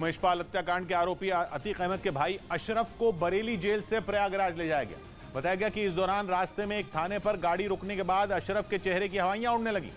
महेशपाल हत्याकांड के आरोपी अतीक अहमद के भाई अशरफ को बरेली जेल से प्रयागराज ले जाया गया। बताया गया कि इस दौरान रास्ते में एक थाने पर गाड़ी रुकने के बाद अशरफ के चेहरे की हवाइयां उड़ने लगी,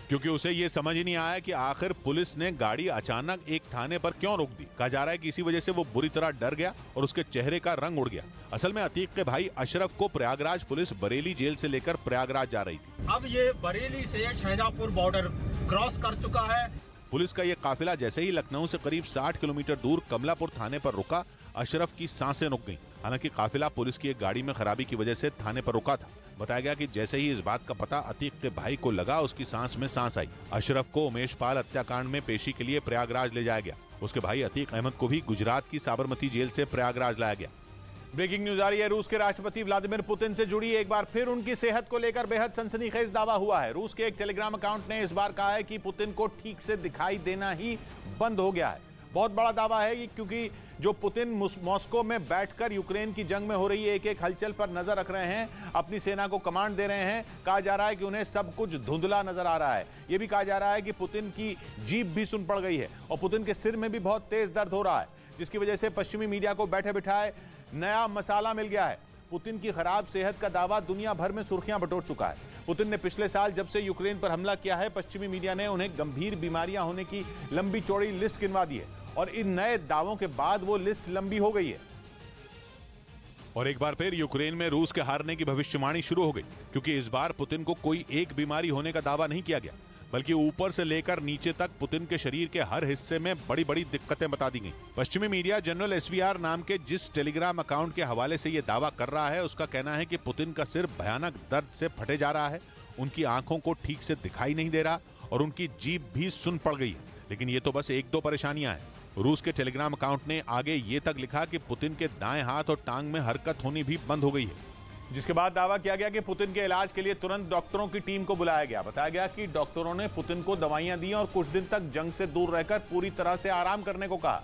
क्योंकि उसे यह समझ ही नहीं आया कि आखिर पुलिस ने गाड़ी अचानक एक थाने पर क्यों रोक दी। कहा जा रहा है कि इसी वजह से वो बुरी तरह डर गया और उसके चेहरे का रंग उड़ गया। असल में अतीक के भाई अशरफ को प्रयागराज पुलिस बरेली जेल से लेकर प्रयागराज जा रही थी। अब ये बरेली से शाहजहांपुर बॉर्डर क्रॉस कर चुका है। पुलिस का ये काफिला जैसे ही लखनऊ से करीब 60 किलोमीटर दूर कमलापुर थाने पर रुका, अशरफ की सांसें रुक गईं। हालांकि काफिला पुलिस की एक गाड़ी में खराबी की वजह से थाने पर रुका था। बताया गया कि जैसे ही इस बात का पता अतीक के भाई को लगा, उसकी सांस में सांस आई। अशरफ को महेशपाल हत्याकांड में पेशी के लिए प्रयागराज ले जाया गया। उसके भाई अतीक अहमद को भी गुजरात की साबरमती जेल से प्रयागराज लाया गया। ब्रेकिंग न्यूज आ रही है। रूस के राष्ट्रपति व्लादिमीर पुतिन से जुड़ी एक बार फिर उनकी सेहत को लेकर बेहद सनसनीखेज दावा हुआ है। रूस के एक टेलीग्राम अकाउंट ने इस बार कहा है कि पुतिन को ठीक से दिखाई देना ही बंद हो गया है। बहुत बड़ा दावा है क्योंकि जो पुतिन मॉस्को में बैठकर यूक्रेन की जंग में हो रही एक एक हलचल पर नजर रख रहे हैं, अपनी सेना को कमांड दे रहे हैं। कहा जा रहा है कि उन्हें सब कुछ धुंधला नजर आ रहा है। यह भी कहा जा रहा है कि पुतिन की जीभ भी सुन पड़ गई है और पुतिन के सिर में भी बहुत तेज दर्द हो रहा है, जिसकी वजह से पश्चिमी मीडिया को बैठे बिठाए नया मसाला मिल गया है। पुतिन की खराब सेहत का दावा दुनिया भर में सुर्खियां बटोर चुका है। पुतिन ने पिछले साल जब से यूक्रेन पर हमला किया है, पश्चिमी मीडिया ने उन्हें गंभीर बीमारियां होने की लंबी चौड़ी लिस्ट गिनवा दी है और इन नए दावों के बाद वो लिस्ट लंबी हो गई है। और एक बार फिर यूक्रेन में रूस के हारने की भविष्यवाणी शुरू हो गई, क्योंकि इस बार पुतिन को कोई एक बीमारी होने का दावा नहीं किया गया, बल्कि ऊपर से लेकर नीचे तक पुतिन के शरीर के हर हिस्से में बड़ी बड़ी दिक्कतें बता दी गई। पश्चिमी मीडिया जनरल एसवीआर नाम के जिस टेलीग्राम अकाउंट के हवाले से यह दावा कर रहा है, उसका कहना है कि पुतिन का सिर भयानक दर्द से फटे जा रहा है, उनकी आंखों को ठीक से दिखाई नहीं दे रहा और उनकी जीभ भी सुन पड़ गई है। लेकिन ये तो बस एक दो परेशानियां हैं। रूस के टेलीग्राम अकाउंट ने आगे ये तक लिखा कि पुतिन के दाएं हाथ और टांग में हरकत होनी भी बंद हो गई है, जिसके बाद दावा किया गया कि पुतिन के इलाज के लिए तुरंत डॉक्टरों की टीम को बुलाया गया। बताया गया कि डॉक्टरों ने पुतिन को दवाइयां दी और कुछ दिन तक जंग से दूर रहकर पूरी तरह से आराम करने को कहा।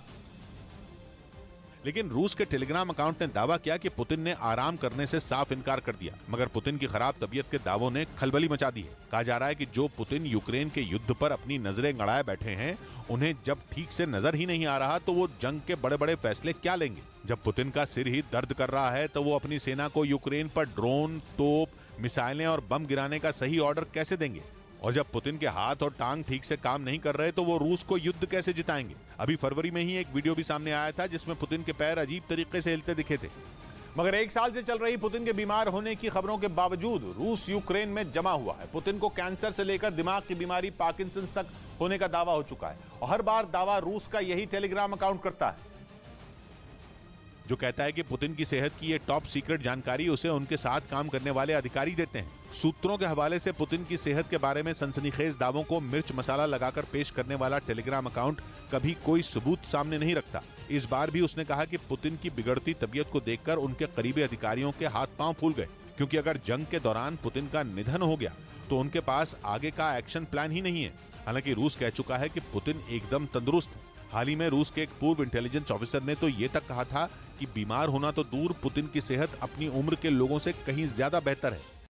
लेकिन रूस के टेलीग्राम अकाउंट ने दावा किया कि पुतिन ने आराम करने से साफ इनकार कर दिया, मगर पुतिन की खराब तबीयत के दावों ने खलबली मचा दी है। कहा जा रहा है कि जो पुतिन यूक्रेन के युद्ध पर अपनी नजरें गड़ाए बैठे हैं, उन्हें जब ठीक से नजर ही नहीं आ रहा तो वो जंग के बड़े बड़े फैसले क्या लेंगे। जब पुतिन का सिर ही दर्द कर रहा है तो वो अपनी सेना को यूक्रेन पर ड्रोन, तोप, मिसाइलें और बम गिराने का सही ऑर्डर कैसे देंगे। और जब पुतिन के हाथ और टांग ठीक से काम नहीं कर रहे तो वो रूस को युद्ध कैसे जिताएंगे। अभी फरवरी में ही एक वीडियो भी सामने आया था जिसमें पुतिन के पैर अजीब तरीके से हिलते दिखे थे। मगर एक साल से चल रही पुतिन के बीमार होने की खबरों के बावजूद रूस यूक्रेन में जमा हुआ है। पुतिन को कैंसर से लेकर दिमाग की बीमारी पार्किंसंस तक होने का दावा हो चुका है और हर बार दावा रूस का यही टेलीग्राम अकाउंट करता है, जो कहता है कि पुतिन की सेहत की ये टॉप सीक्रेट जानकारी उसे उनके साथ काम करने वाले अधिकारी देते हैं। सूत्रों के हवाले से पुतिन की सेहत के बारे में सनसनीखेज दावों को मिर्च मसाला लगाकर पेश करने वाला टेलीग्राम अकाउंट कभी कोई सबूत सामने नहीं रखता। इस बार भी उसने कहा कि पुतिन की बिगड़ती तबीयत को देखकर उनके करीबी अधिकारियों के हाथ पांव फूल गए, क्योंकि अगर जंग के दौरान पुतिन का निधन हो गया तो उनके पास आगे का एक्शन प्लान ही नहीं है। हालांकि रूस कह चुका है कि पुतिन एकदम तंदुरुस्त है। हाल ही में रूस के एक पूर्व इंटेलिजेंस ऑफिसर ने तो ये तक कहा था कि बीमार होना तो दूर, पुतिन की सेहत अपनी उम्र के लोगों से कहीं ज्यादा बेहतर है।